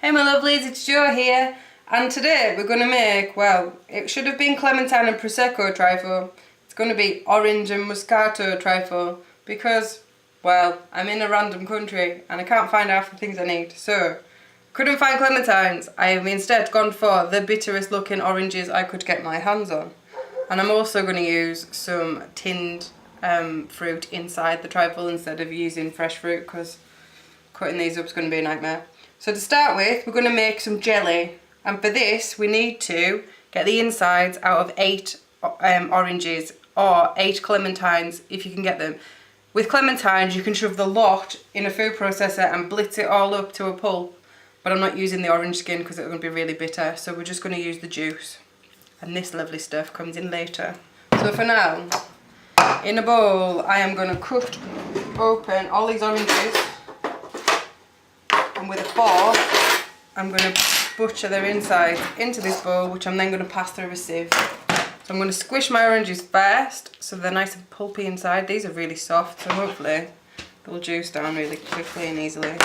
Hey my lovelies, it's Jo here, and today we're going to make, well, it should have been Clementine and Prosecco Trifle. It's going to be orange and Moscato Trifle because, well, I'm in a random country and I can't find half the things I need. So, couldn't find Clementines. I have instead gone for the bitterest looking oranges I could get my hands on. And I'm also going to use some tinned fruit inside the trifle instead of using fresh fruit because cutting these up is going to be a nightmare. So to start with, we're going to make some jelly, and for this we need to get the insides out of 8 oranges or 8 clementines if you can get them. With clementines you can shove the lot in a food processor and blitz it all up to a pulp, but I'm not using the orange skin because it's going to be really bitter, so we're just going to use the juice, and this lovely stuff comes in later. So for now, in a bowl I am going to cut open all these oranges. And with a fork, I'm going to butcher their insides into this bowl, which I'm then going to pass through a sieve. So I'm going to squish my oranges first, so they're nice and pulpy inside. These are really soft, so hopefully they'll juice down really quickly and easily.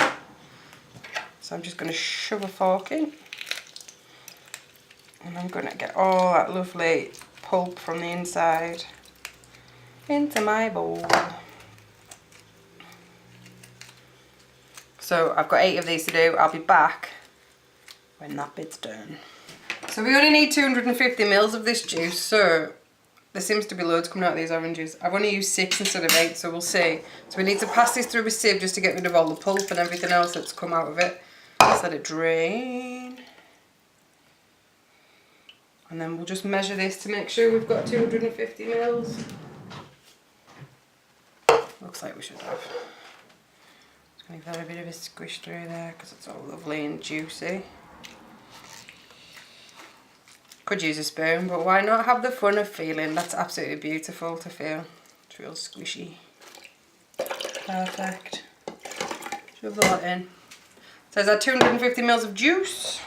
So I'm just going to shove a fork in. And I'm going to get all that lovely pulp from the inside into my bowl. So I've got 8 of these to do. I'll be back when that bit's done. So we only need 250 ml of this juice, so there seems to be loads coming out of these oranges. I've only used 6 instead of 8, so we'll see. So we need to pass this through a sieve just to get rid of all the pulp and everything else that's come out of it. Just let it drain. And then we'll just measure this to make sure we've got 250 ml. Looks like we should have. Give that a bit of a squish through there because it's all lovely and juicy. Could use a spoon, but why not have the fun of feeling? That's absolutely beautiful to feel. It's real squishy. Perfect. Shove the lot in. So there's our 250 ml of juice.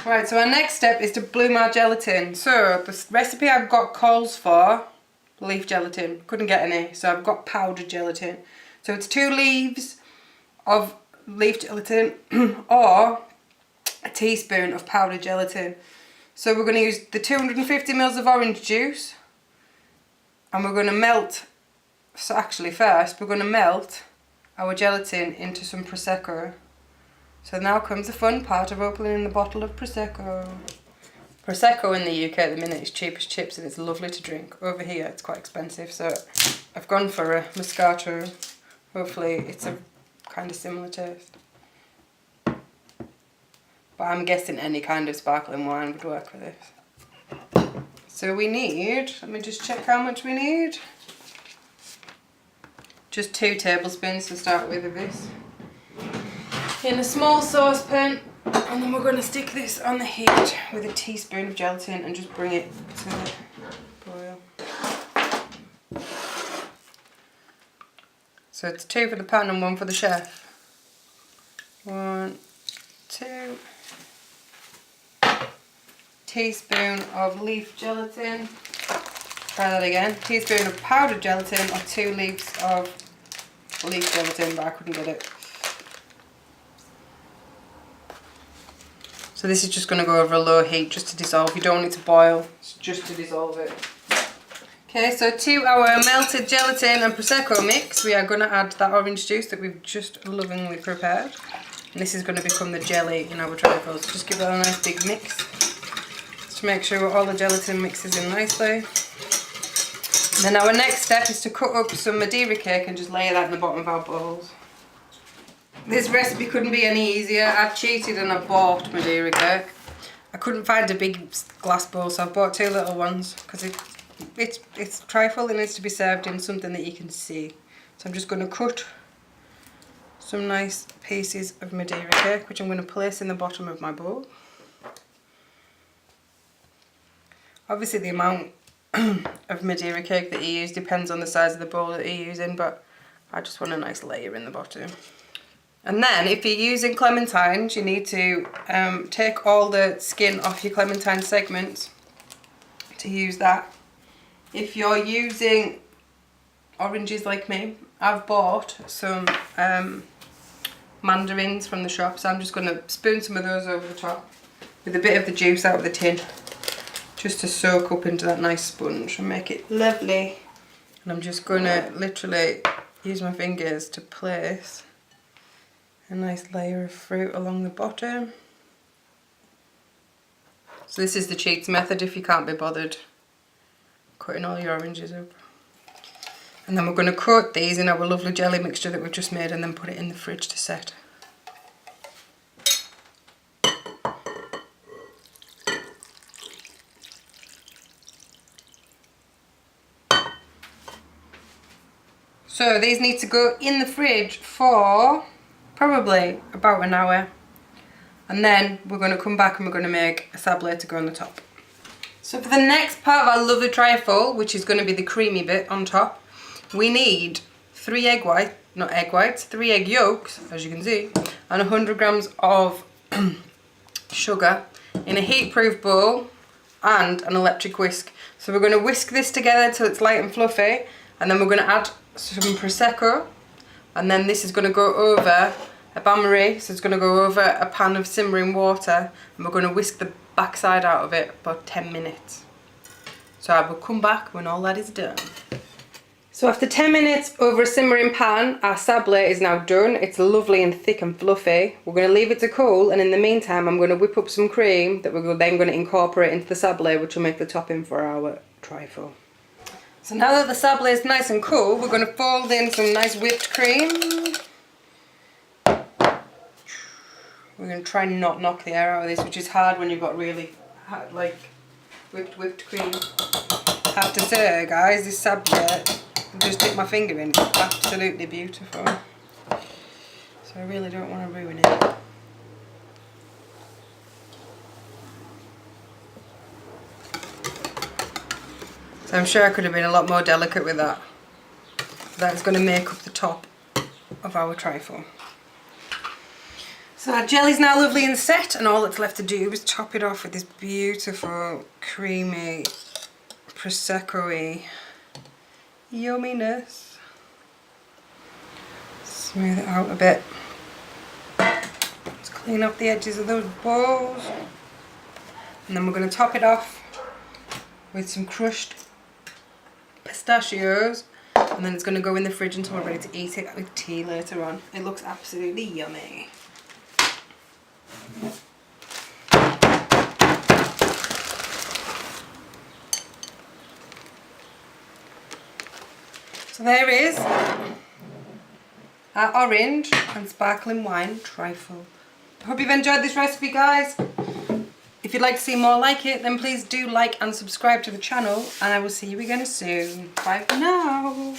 Right, so our next step is to bloom our gelatin. So the recipe I've got calls for leaf gelatin. Couldn't get any, so I've got powdered gelatin. So it's 2 leaves of leaf gelatin or a teaspoon of powdered gelatin. So we're going to use the 250 ml of orange juice, and we're going to melt, so actually first we're going to melt our gelatin into some Prosecco. So now comes the fun part of opening the bottle of Prosecco. Prosecco in the UK at the minute is cheap as chips and it's lovely to drink. Over here it's quite expensive, so I've gone for a Moscato. Hopefully it's a kind of similar taste. But I'm guessing any kind of sparkling wine would work for this. So we need, let me just check how much we need. Just 2 tablespoons to start with of this. In a small saucepan, and then we're going to stick this on the heat with a teaspoon of gelatin and just bring it to boil. So it's 2 for the pan and 1 for the chef. 1, 2. Teaspoon of leaf gelatin. Try that again. Teaspoon of powdered gelatin or 2 leaves of leaf gelatin, but I couldn't get it. So this is just going to go over a low heat just to dissolve. You don't want it to boil, it's just to dissolve it. Okay, so to our melted gelatin and Prosecco mix, we are going to add that orange juice that we've just lovingly prepared. And this is going to become the jelly in our trifles. Just give that a nice big mix. Just to make sure all the gelatin mixes in nicely. And then our next step is to cut up some madeira cake and just layer that in the bottom of our bowls. This recipe couldn't be any easier. I cheated and I bought madeira cake. I couldn't find a big glass bowl, so I bought 2 little ones because it's trifle. It needs to be served in something that you can see. So I'm just going to cut some nice pieces of madeira cake, which I'm going to place in the bottom of my bowl. Obviously the amount of madeira cake that you use depends on the size of the bowl that you're using, but I just want a nice layer in the bottom. And then if you're using clementines, you need to take all the skin off your clementine segments to use that. If you're using oranges like me, I've bought some mandarins from the shop, so I'm just going to spoon some of those over the top with a bit of the juice out of the tin, just to soak up into that nice sponge and make it lovely. And I'm just going to literally use my fingers to place a nice layer of fruit along the bottom. So this is the cheats method if you can't be bothered cutting all your oranges up. And then we're going to coat these in our lovely jelly mixture that we've just made and then put it in the fridge to set. So these need to go in the fridge for probably about an hour. And then we're going to come back and we're going to make a sablé to go on the top. So for the next part of our lovely trifle, which is going to be the creamy bit on top, we need 3 egg yolks, as you can see, and 100 grams of sugar in a heat-proof bowl and an electric whisk. So we're going to whisk this together till it's light and fluffy, and then we're going to add some Prosecco, and then this is going to go over a bain-marie, so it's going to go over a pan of simmering water, and we're going to whisk the backside out of it for 10 minutes. So I will come back when all that is done. So after 10 minutes over a simmering pan, our sablé is now done. It's lovely and thick and fluffy. We're going to leave it to cool, and in the meantime I'm going to whip up some cream that we're then going to incorporate into the sablé, which will make the topping for our trifle. So now that the sablé is nice and cool, we're going to fold in some nice whipped cream. We're going to try and not knock the air out of this, which is hard when you've got really like whipped cream. I have to say, guys, this sablé, I just dip my finger in, it's absolutely beautiful. So I really don't want to ruin it. So I'm sure I could have been a lot more delicate with that. That's going to make up the top of our trifle. So our jelly's now lovely and set, and all that's left to do is top it off with this beautiful, creamy, Prosecco-y yumminess. Smooth it out a bit. Let's clean up the edges of those balls. And then we're going to top it off with some crushed pistachios, and then it's going to go in the fridge until we're ready to eat it with tea later on. It looks absolutely yummy. So there is our orange and sparkling wine trifle. I hope you've enjoyed this recipe, guys. If you'd like to see more like it, then please do like and subscribe to the channel, and I will see you again soon. Bye for now.